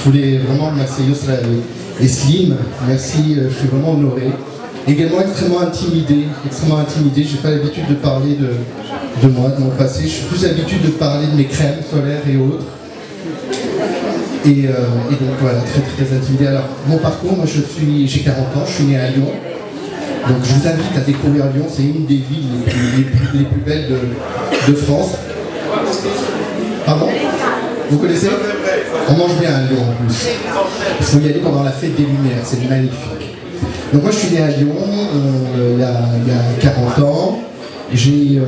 Je voulais vraiment remercier Yousra et Slim. Merci, je suis vraiment honoré. Également extrêmement intimidé. J'ai pas l'habitude de parler de moi, de mon passé. Je suis plus l'habitude de parler de mes crèmes solaires et autres. Et donc voilà, très intimidé. Alors, mon parcours, moi j'ai 40 ans, je suis né à Lyon. Donc je vous invite à découvrir Lyon, c'est une des villes les plus belles de France. Pardon? Vous connaissez? On mange bien à Lyon en plus. Il faut y aller pendant la fête des Lumières, c'est magnifique. Donc moi je suis né à Lyon il y a 40 ans. J'ai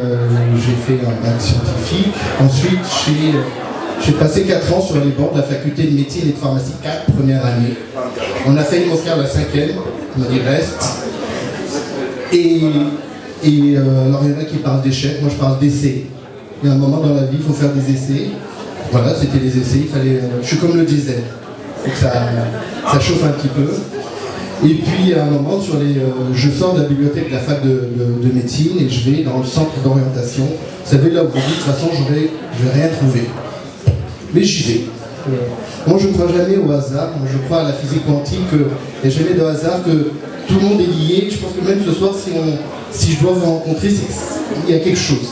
fait un bac scientifique. Ensuite j'ai passé 4 ans sur les bancs de la faculté de médecine et de pharmacie, 4 premières années. On a failli m'offrir la 5e, on m'a dit reste. Alors il y en a qui parlent d'échecs, moi je parle d'essais. Il y a un moment dans la vie, il faut faire des essais. Voilà, c'était des essais, il fallait. Je suis comme le diesel, donc ça chauffe un petit peu. Et puis à un moment, je sors de la bibliothèque de la fac de médecine et je vais dans le centre d'orientation. Vous savez, là où vous dites, de toute façon, je vais rien trouver. Mais j'y vais. Moi, je ne crois jamais au hasard. Moi, je crois à la physique quantique. Il n'y a jamais de hasard, que tout le monde est lié. Je pense que même ce soir, si je dois vous rencontrer, il y a quelque chose.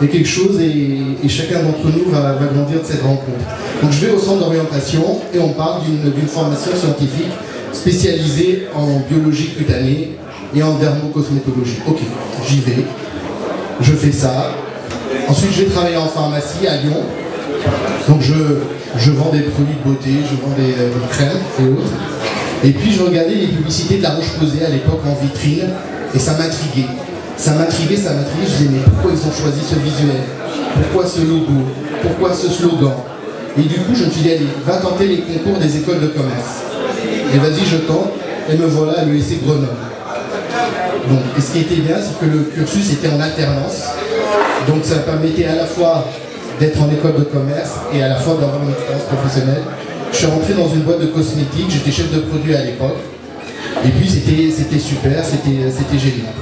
Il y a quelque chose et chacun d'entre nous va grandir de cette rencontre. Donc je vais au centre d'orientation et on parle d'une formation scientifique spécialisée en biologie cutanée et en dermocosmétologie. Ok, j'y vais, je fais ça. Ensuite, j'ai travaillé en pharmacie à Lyon. Donc je vends des produits de beauté, je vends des crèmes et autres. Et puis je regardais les publicités de La Roche-Posay à l'époque en vitrine et ça m'intriguait. Ça m'intriguait, je disais mais pourquoi ils ont choisi ce visuel? Pourquoi ce logo? Pourquoi ce slogan? Et du coup je me suis dit allez, va tenter les concours des écoles de commerce. Et vas-y je tente, et me voilà à l'ESC Grenoble. Donc, et ce qui était bien, c'est que le cursus était en alternance. Donc ça permettait à la fois d'être en école de commerce et à la fois d'avoir une expérience professionnelle. Je suis rentré dans une boîte de cosmétiques, j'étais chef de produit à l'époque. Et puis c'était super, c'était génial.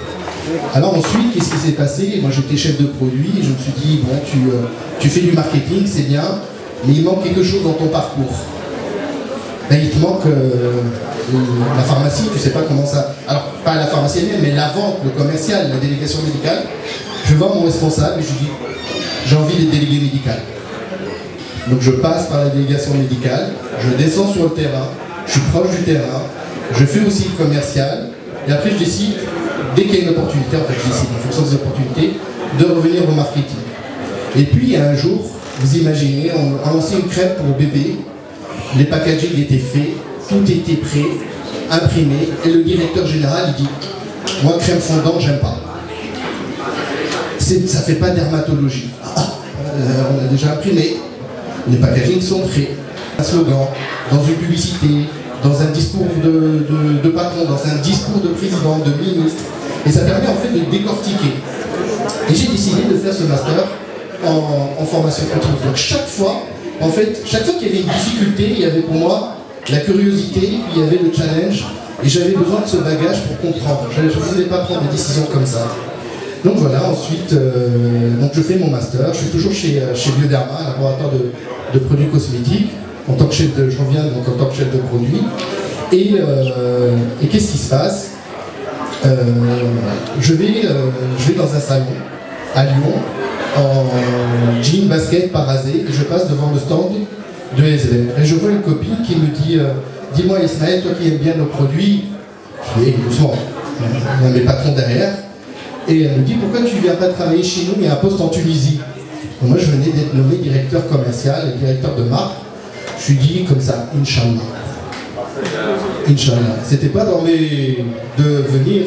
Alors ensuite, qu'est-ce qui s'est passé? Moi j'étais chef de produit et je me suis dit, bon, tu fais du marketing, c'est bien, mais il manque quelque chose dans ton parcours. Ben, il te manque la pharmacie, tu sais pas comment ça... Alors, pas la pharmacie elle-même, mais la vente, le commercial, la délégation médicale. Je vois mon responsable et je lui dis, j'ai envie d'être délégué médical. Donc je passe par la délégation médicale, je descends sur le terrain, je suis proche du terrain, je fais aussi le commercial, et après je décide, dès qu'il y a une opportunité, en fait je décide en fonction des opportunités, de revenir au marketing. Et puis il y a un jour, vous imaginez, on a lancé une crème pour bébé, les packaging étaient faits, tout était prêt, imprimé, et le directeur général il dit, moi crème fondante j'aime pas. Ça fait pas dermatologie. On a déjà imprimé, les packaging sont prêts. Un slogan, dans une publicité, dans un discours de patron, dans un discours de président, de ministre. Et ça permet en fait de décortiquer. Et j'ai décidé de faire ce master en formation continue. Donc chaque fois qu'il y avait une difficulté, il y avait pour moi la curiosité, puis il y avait le challenge. Et j'avais besoin de ce bagage pour comprendre. Je ne voulais pas prendre des décisions comme ça. Donc voilà, ensuite, donc je fais mon master, je suis toujours chez Bioderma, un laboratoire de produits cosmétiques, en tant que chef de, je reviens donc en tant que chef de produit. Et qu'est-ce qui se passe? Je vais dans un salon à Lyon, en jean, basket, parasé, et je passe devant le stand de SVR. Et je vois une copine qui me dit, dis-moi Ismaël, toi qui aimes bien nos produits, je dis, doucement, il y a mes patrons derrière. Et elle me dit, pourquoi tu ne viens pas travailler chez nous, il y a un poste en Tunisie. Donc moi je venais d'être nommé directeur commercial et directeur de marque. Je lui dis comme ça, Inch'Allah. Inch'Allah. C'était pas dans mes... de venir...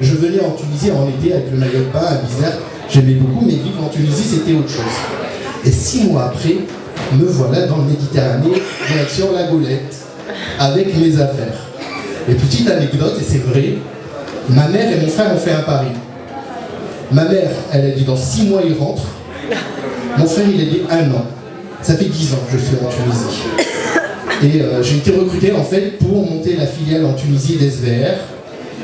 Je venais en Tunisie en été avec le maillot de bain, à Bizerte. J'aimais beaucoup, mais vivre en Tunisie c'était autre chose. Et 6 mois après, me voilà dans le Méditerranée, direction La Golette, avec mes affaires. Et petite anecdote, et c'est vrai, ma mère et mon frère ont fait un pari. Ma mère, elle a dit dans 6 mois il rentre. Mon frère, il a dit 1 an. Ça fait 10 ans que je suis en Tunisie. Et j'ai été recruté en fait pour monter la filiale en Tunisie d'SVR.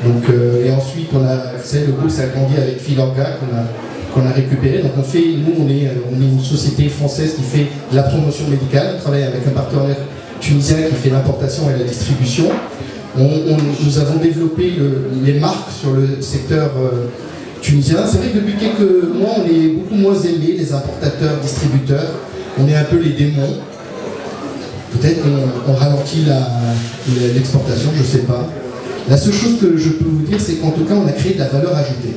Donc, et ensuite, on a, vous savez, le groupe s'est agrandi avec Filorga qu'on a récupéré. Donc on est une société française qui fait de la promotion médicale. On travaille avec un partenaire tunisien qui fait l'importation et la distribution. Nous avons développé les marques sur le secteur tunisien. C'est vrai que depuis quelques mois, on est beaucoup moins aimés, les importateurs, distributeurs. On est un peu les démons. Peut-être qu'on ralentit l'exportation, je ne sais pas. La seule chose que je peux vous dire, c'est qu'en tout cas, on a créé de la valeur ajoutée.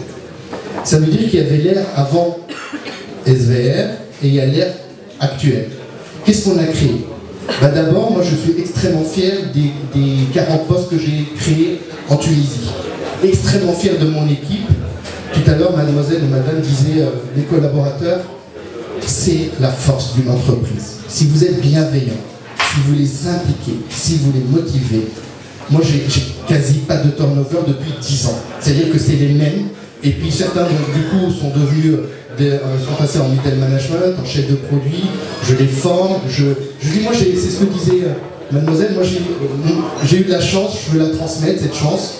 Ça veut dire qu'il y avait l'ère avant SVR et il y a l'ère actuelle. Qu'est-ce qu'on a créé? D'abord, moi je suis extrêmement fier des 40 postes que j'ai créés en Tunisie. Extrêmement fier de mon équipe. Tout à l'heure, mademoiselle et madame disaient, les collaborateurs, c'est la force d'une entreprise. Si vous êtes bienveillant, si vous les impliquez, si vous les motivez, moi j'ai quasi pas de turnover depuis 10 ans. C'est-à-dire que c'est les mêmes. Et puis certains, donc, du coup, sont devenus, sont passés en middle management, en chef de produit, je les forme, je dis, moi, c'est ce que disait mademoiselle, moi j'ai eu de la chance, je veux la transmettre, cette chance.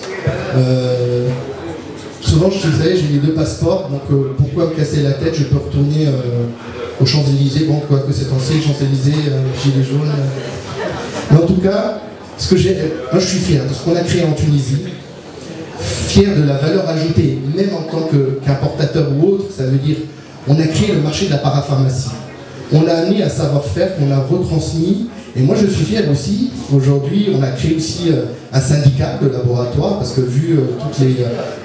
Souvent, je disais, j'ai les 2 passeports, donc pourquoi me casser la tête, je peux retourner aux Champs-Élysées, bon, quoi que c'est ancien, Champs-Élysées, Gilets jaunes. Mais en tout cas, moi je suis fier de ce qu'on a créé en Tunisie. Fier de la valeur ajoutée, même en tant qu'importateur ou autre, ça veut dire on a créé le marché de la parapharmacie. On a amené un savoir-faire qu'on a retransmis, et moi je suis fier aussi, aujourd'hui on a créé aussi un syndicat de laboratoire, parce que vu toutes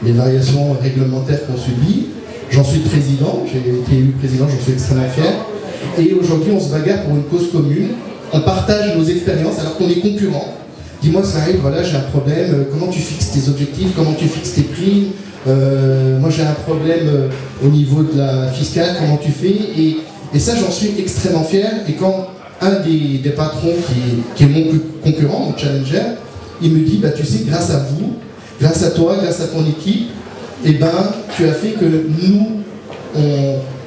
les variations réglementaires qu'on subit, j'en suis président, j'ai été élu président, j'en suis extrêmement fier, et aujourd'hui on se bagarre pour une cause commune, on partage nos expériences alors qu'on est concurrents. Dis-moi, Saïd, voilà, j'ai un problème, comment tu fixes tes objectifs, comment tu fixes tes prix, moi j'ai un problème au niveau de la fiscale, comment tu fais, et ça j'en suis extrêmement fier, et quand un des patrons qui est mon concurrent, mon challenger, il me dit, tu sais, grâce à vous, grâce à toi, grâce à ton équipe, tu as fait que nous,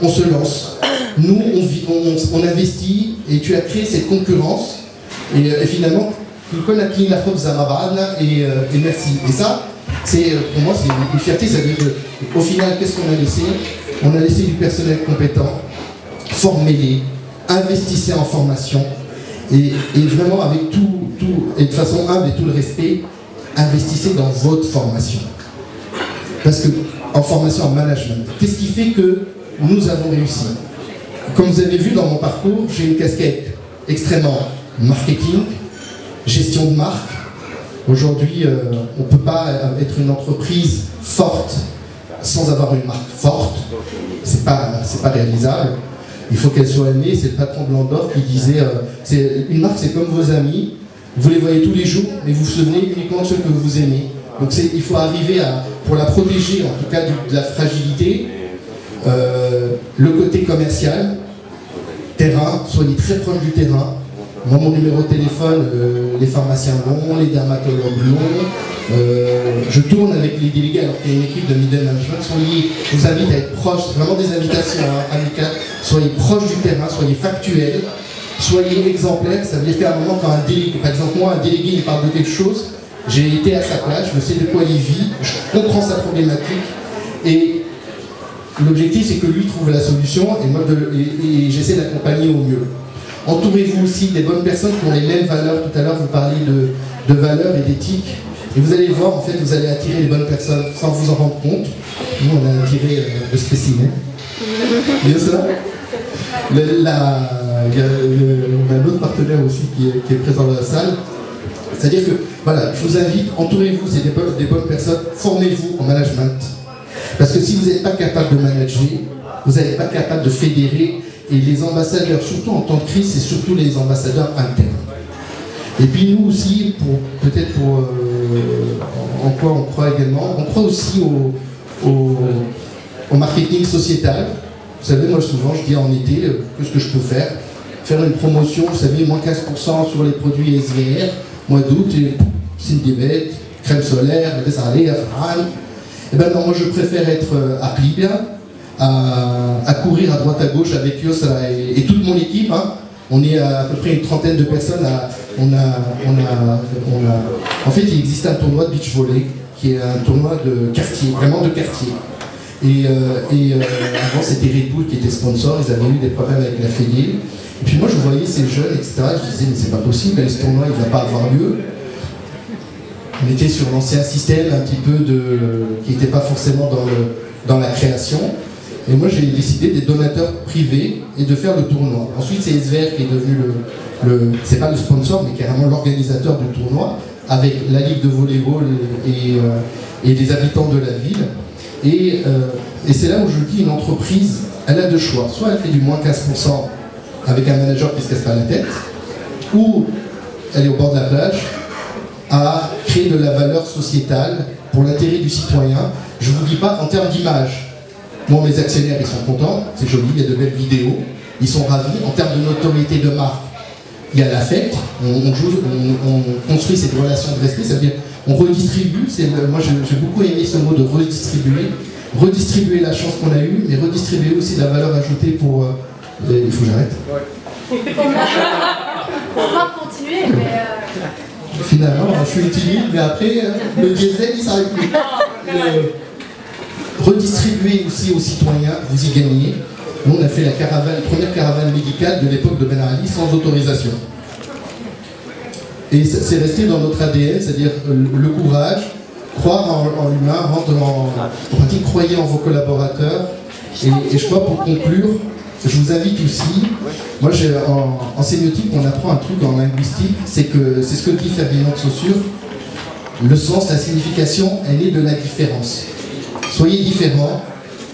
on se lance, nous on investit, et tu as créé cette concurrence, et finalement, et merci. Et ça, pour moi, c'est une fierté. Ça veut dire qu'au final, qu'est-ce qu'on a laissé? On a laissé du personnel compétent, formez-les, investissez en formation, et vraiment avec tout, et de façon humble et tout le respect, investissez dans votre formation. Parce que, en formation, en management, qu'est-ce qui fait que nous avons réussi? Comme vous avez vu dans mon parcours, j'ai une casquette extrêmement marketing, gestion de marque. Aujourd'hui, on ne peut pas être une entreprise forte sans avoir une marque forte. C'est pas réalisable. Il faut qu'elle soit aimée. C'est le patron de Landor qui disait une marque, c'est comme vos amis. Vous les voyez tous les jours, mais vous vous souvenez uniquement de ceux que vous aimez. Donc il faut arriver pour la protéger, en tout cas de la fragilité, le côté commercial, terrain, soyez très proche du terrain. Moi, mon numéro de téléphone, les pharmaciens l'ont, les dermatologues l'ont. Je tourne avec les délégués alors qu'il y a une équipe de middle management. Je vous invite à être proche, vraiment des invitations amicales. Soyez proche du terrain, soyez factuels, soyez exemplaires. Ça veut dire qu'à un moment, quand un délégué, par exemple moi, un délégué il parle de quelque chose, j'ai été à sa place, je sais de quoi il vit, je comprends sa problématique. Et l'objectif, c'est que lui trouve la solution et moi, j'essaie d'accompagner au mieux. Entourez-vous aussi des bonnes personnes qui ont les mêmes valeurs. Tout à l'heure, vous parliez de valeurs et d'éthique. Et vous allez voir, en fait, vous allez attirer les bonnes personnes sans vous en rendre compte. Nous, on a attiré le spécimen. Bien ça. On a un autre partenaire aussi qui est présent dans la salle. C'est-à-dire que, voilà, je vous invite, entourez-vous, c'est des bonnes personnes, formez-vous en management. Parce que si vous n'êtes pas capable de manager, vous n'êtes pas capable de fédérer. Et les ambassadeurs, surtout en temps de crise, c'est surtout les ambassadeurs internes. Et puis nous aussi, en quoi on croit également, on croit aussi au marketing sociétal. Vous savez, moi souvent je dis en été, qu'est-ce que je peux faire? Faire une promotion, vous savez, moins 15% sur les produits SVR, mois d'août, c'est une débête, crème solaire, des allées, et ben non, moi je préfère être à Libya, à courir à droite à gauche avec Yosra et toute mon équipe. Hein. On est à peu près une trentaine de personnes. En fait, il existe un tournoi de beach volley qui est un tournoi de quartier, vraiment de quartier. Et avant, c'était Red Bull qui était sponsor. Ils avaient eu des problèmes avec la Fédé. Et puis moi je voyais ces jeunes, etc. Je disais mais c'est pas possible, ce tournoi il ne va pas avoir lieu. On était sur l'ancien système un petit peu qui n'était pas forcément dans la création. Et moi j'ai décidé d'être donateur privé et de faire le tournoi. Ensuite c'est SVR qui est devenu c'est pas le sponsor mais carrément l'organisateur du tournoi, avec la Ligue de volleyball et les habitants de la ville. Et c'est là où je dis, une entreprise, elle a deux choix. Soit elle fait du moins 15% avec un manager qui se casse pas la tête, ou elle est au bord de la plage à créer de la valeur sociétale pour l'intérêt du citoyen. Je ne vous dis pas en termes d'image. Moi, mes actionnaires, ils sont contents, c'est joli, il y a de belles vidéos, ils sont ravis. En termes de notoriété de marque, il y a l'affect, on construit cette relation de respect, ça veut dire on redistribue, moi j'ai beaucoup aimé ce mot de redistribuer la chance qu'on a eue, mais redistribuer aussi la valeur ajoutée pour... il faut que j'arrête. On va continuer, mais... Finalement, je suis timide, mais après, le diesel, il s'arrête plus. Redistribuer aussi aux citoyens, vous y gagnez. Nous, on a fait la première caravane médicale de l'époque de Ben Ali sans autorisation. Et c'est resté dans notre ADN, c'est-à-dire le courage, croire en l'humain, rendre en pratique, croyez en vos collaborateurs. Et je crois, pour conclure, je vous invite aussi, moi en sémiotique, on apprend un truc en linguistique, c'est ce que dit Ferdinand de Saussure, le sens, la signification, elle est de la différence. Soyez différents,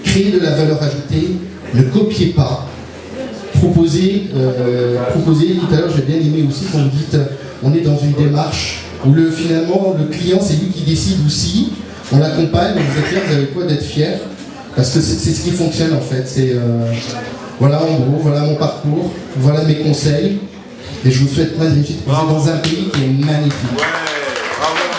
créez de la valeur ajoutée, ne copiez pas, proposez. Tout à l'heure j'ai bien aimé aussi quand vous dites on est dans une démarche où finalement le client c'est lui qui décide aussi, on l'accompagne, vous êtes fiers, vous avez quoi d'être fier, parce que c'est ce qui fonctionne en fait. Voilà en gros, voilà mon parcours, voilà mes conseils, et je vous souhaite plein de réussite. Vous êtes dans un pays qui est magnifique. Ouais, bravo.